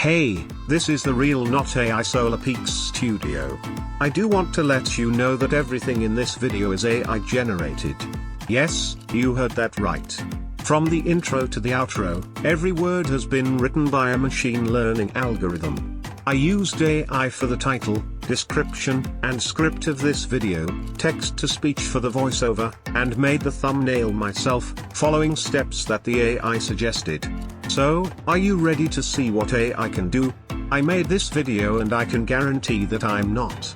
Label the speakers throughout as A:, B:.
A: Hey, this is the real not AI Solar Peaks Studio. I do want to let you know that everything in this video is AI generated. Yes, you heard that right. From the intro to the outro, every word has been written by a machine learning algorithm. I used AI for the title, description, and script of this video, text-to-speech for the voiceover, and made the thumbnail myself, following steps that the AI suggested. So, are you ready to see what AI can do? I made this video and I can guarantee that I'm not.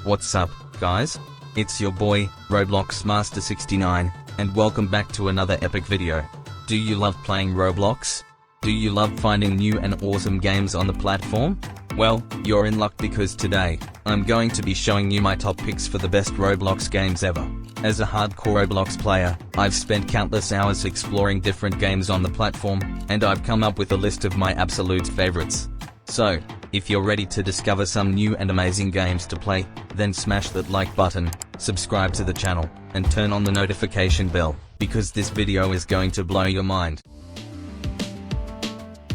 B: What's up, guys? It's your boy, Roblox Master 69, and welcome back to another epic video. Do you love playing Roblox? Do you love finding new and awesome games on the platform? Well, you're in luck because today, I'm going to be showing you my top picks for the best Roblox games ever. As a hardcore Roblox player, I've spent countless hours exploring different games on the platform, and I've come up with a list of my absolute favorites. So, if you're ready to discover some new and amazing games to play, then smash that like button, subscribe to the channel, and turn on the notification bell, because this video is going to blow your mind.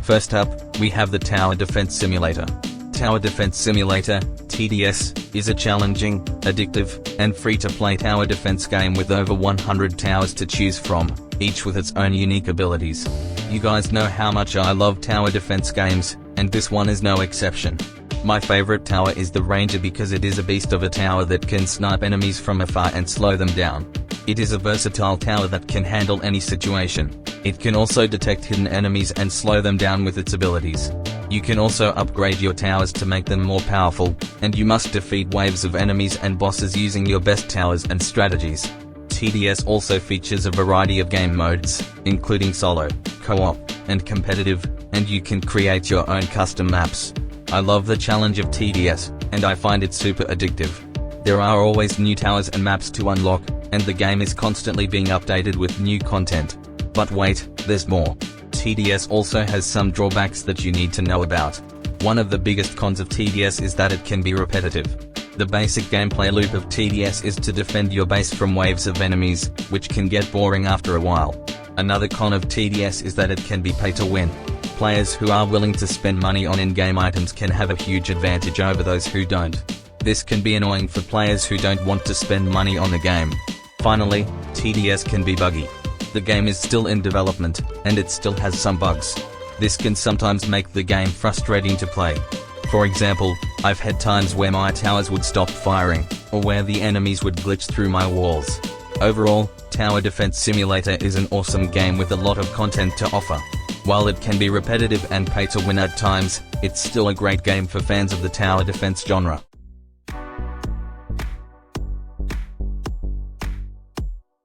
B: First up, we have the Tower Defense Simulator. Tower Defense Simulator, TDS, is a challenging, addictive, and free-to-play tower defense game with over 100 towers to choose from, each with its own unique abilities. You guys know how much I love tower defense games, and this one is no exception. My favorite tower is the Ranger because it is a beast of a tower that can snipe enemies from afar and slow them down. It is a versatile tower that can handle any situation. It can also detect hidden enemies and slow them down with its abilities. You can also upgrade your towers to make them more powerful, and you must defeat waves of enemies and bosses using your best towers and strategies. TDS also features a variety of game modes, including solo, co-op, and competitive, and you can create your own custom maps. I love the challenge of TDS, and I find it super addictive. There are always new towers and maps to unlock, and the game is constantly being updated with new content. But wait, there's more. TDS also has some drawbacks that you need to know about. One of the biggest cons of TDS is that it can be repetitive. The basic gameplay loop of TDS is to defend your base from waves of enemies, which can get boring after a while. Another con of TDS is that it can be pay to win. Players who are willing to spend money on in-game items can have a huge advantage over those who don't. This can be annoying for players who don't want to spend money on the game. Finally, TDS can be buggy. The game is still in development, and it still has some bugs. This can sometimes make the game frustrating to play. For example, I've had times where my towers would stop firing, or where the enemies would glitch through my walls. Overall, Tower Defense Simulator is an awesome game with a lot of content to offer. While it can be repetitive and pay to win at times, it's still a great game for fans of the tower defense genre.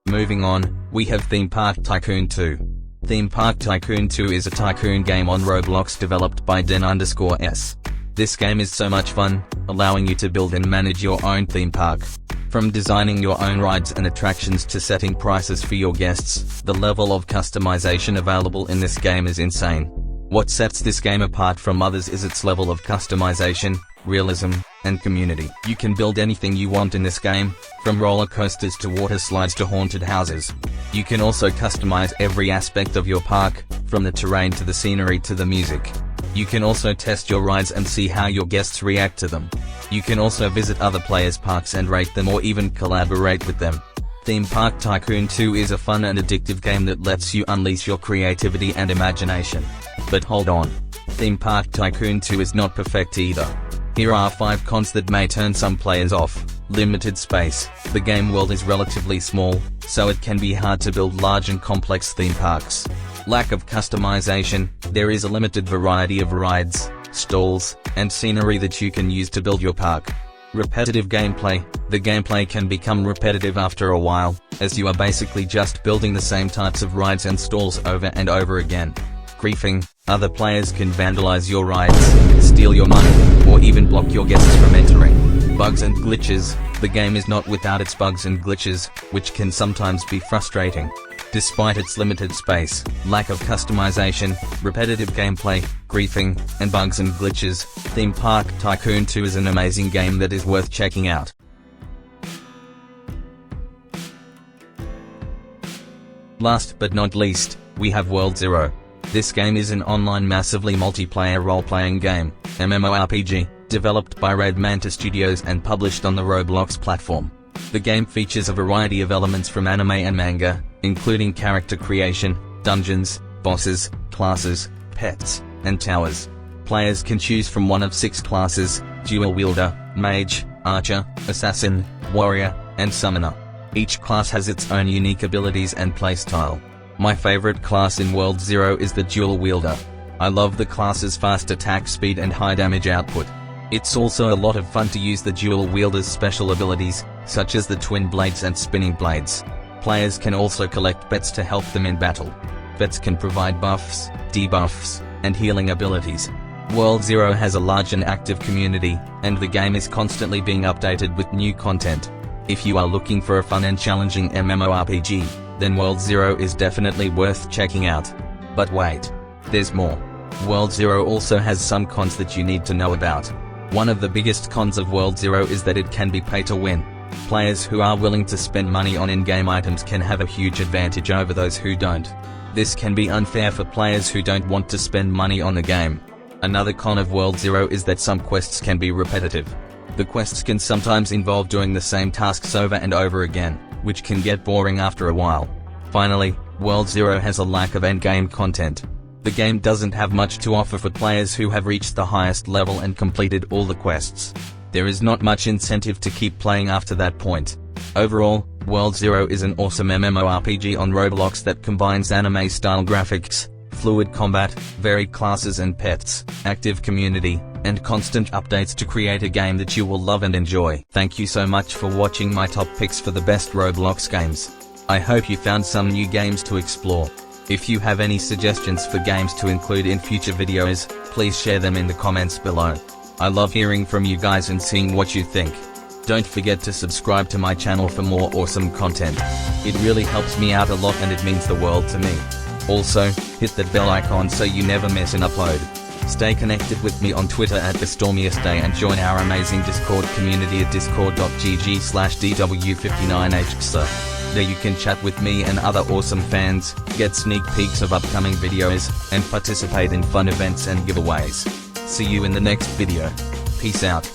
B: Moving on, we have Theme Park Tycoon 2. Theme Park Tycoon 2 is a tycoon game on Roblox developed by Den_S. This game is so much fun, allowing you to build and manage your own theme park. From designing your own rides and attractions to setting prices for your guests, the level of customization available in this game is insane. What sets this game apart from others is its level of customization, realism, and community. You can build anything you want in this game, from roller coasters to water slides to haunted houses. You can also customize every aspect of your park, from the terrain to the scenery to the music. You can also test your rides and see how your guests react to them. You can also visit other players' parks and rate them or even collaborate with them. Theme Park Tycoon 2 is a fun and addictive game that lets you unleash your creativity and imagination. But hold on. Theme Park Tycoon 2 is not perfect either. Here are 5 cons that may turn some players off. Limited space. The game world is relatively small, so it can be hard to build large and complex theme parks. Lack of customization. There is a limited variety of rides, stalls, and scenery that you can use to build your park. Repetitive gameplay. The gameplay can become repetitive after a while, as you are basically just building the same types of rides and stalls over and over again. Griefing. Other players can vandalize your rides, steal your money, or even block your guests from entering. Bugs and glitches. The game is not without its bugs and glitches, which can sometimes be frustrating. Despite its limited space, lack of customization, repetitive gameplay, griefing, and bugs and glitches, Theme Park Tycoon 2 is an amazing game that is worth checking out. Last but not least, we have World Zero. This game is an online massively multiplayer role-playing game, MMORPG, developed by RedManta Studios and published on the Roblox platform. The game features a variety of elements from anime and manga, including character creation, dungeons, bosses, classes, pets, and towers. Players can choose from one of 6 classes: dual wielder, mage, archer, assassin, warrior, and summoner. Each class has its own unique abilities and playstyle. My favorite class in World Zero is the dual wielder. I love the class's fast attack speed and high damage output. It's also a lot of fun to use the dual wielder's special abilities, such as the twin blades and spinning blades. Players can also collect bets to help them in battle. Bets can provide buffs, debuffs, and healing abilities. World Zero has a large and active community, and the game is constantly being updated with new content. If you are looking for a fun and challenging MMORPG, then World Zero is definitely worth checking out. But wait, there's more. World Zero also has some cons that you need to know about. One of the biggest cons of World Zero is that it can be pay to win. Players who are willing to spend money on in-game items can have a huge advantage over those who don't. This can be unfair for players who don't want to spend money on the game. Another con of World Zero is that some quests can be repetitive. The quests can sometimes involve doing the same tasks over and over again, which can get boring after a while. Finally, World Zero has a lack of endgame content. The game doesn't have much to offer for players who have reached the highest level and completed all the quests. There is not much incentive to keep playing after that point. Overall, World Zero is an awesome MMORPG on Roblox that combines anime-style graphics, fluid combat, varied classes and pets, active community, and constant updates to create a game that you will love and enjoy. Thank you so much for watching my top picks for the best Roblox games. I hope you found some new games to explore. If you have any suggestions for games to include in future videos, please share them in the comments below. I love hearing from you guys and seeing what you think. Don't forget to subscribe to my channel for more awesome content. It really helps me out a lot and it means the world to me. Also, hit that bell icon so you never miss an upload. Stay connected with me on Twitter at TheStormiestDay and join our amazing Discord community at discord.gg/DW59HXA. There you can chat with me and other awesome fans, get sneak peeks of upcoming videos, and participate in fun events and giveaways. See you in the next video. Peace out.